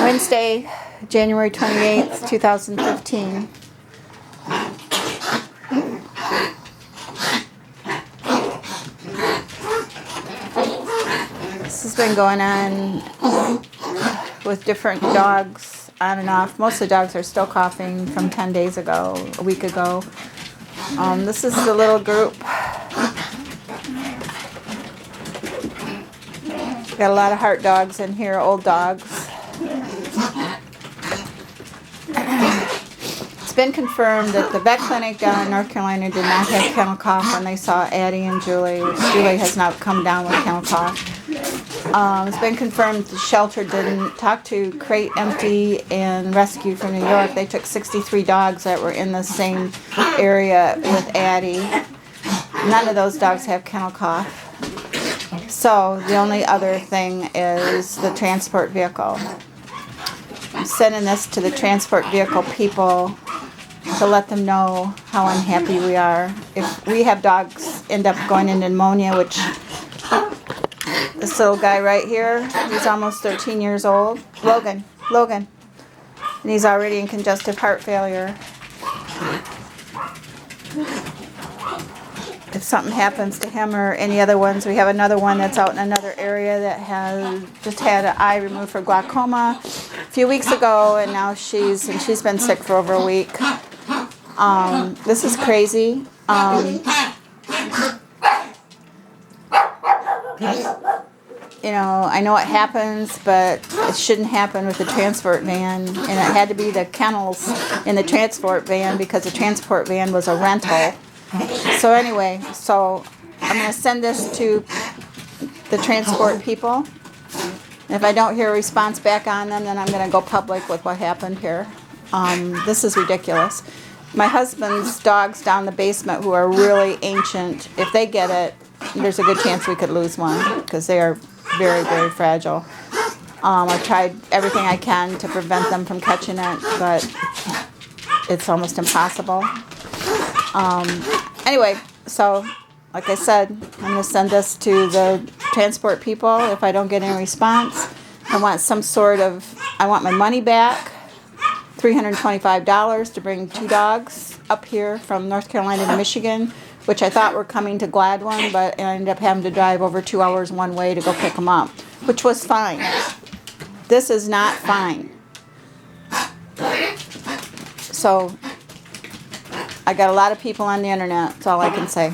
Wednesday, January 28th, 2015. This has been going on with different dogs on and off. Most of the dogs are still coughing from 10 days ago, a week ago. This is the little group. Got a lot of heart dogs in here, old dogs. It's been confirmed that the vet clinic down in North Carolina did not have kennel cough when they saw Addie and Julie. Julie has not come down with kennel cough. It's been confirmed the shelter didn't. Talk to Crate Empty and Rescue from New York. They took 63 dogs that were in the same area with Addie. None of those dogs have kennel cough. So the only other thing is the transport vehicle. I'm sending this to the transport vehicle people to let them know how unhappy we are. If we have dogs end up going into pneumonia, which this little guy right here, he's almost 13 years old. Logan. And he's already in congestive heart failure. If something happens to him or any other ones, we have another one that's out in another area that has just had an eye removed for glaucoma a few weeks ago, and now she's been sick for over a week. This is crazy. You know, I know it happens, but it shouldn't happen with the transport van. And it had to be the kennels in the transport van because the transport van was a rental. So anyway, I'm going to send this to the transport people. And if I don't hear a response back on them, then I'm going to go public with what happened here. This is ridiculous. My husband's dogs down the basement who are really ancient, if they get it, there's a good chance we could lose one because they are very, very fragile. I've tried everything I can to prevent them from catching it, but it's almost impossible. Anyway, so like I said, I'm going to send this to the transport people. If I don't get any response, I want my money back, $325 to bring 2 dogs up here from North Carolina to Michigan, which I thought were coming to Gladwin, but I ended up having to drive over 2 hours one way to go pick them up, which was fine. This is not fine. So I got a lot of people on the internet. That's all I can say.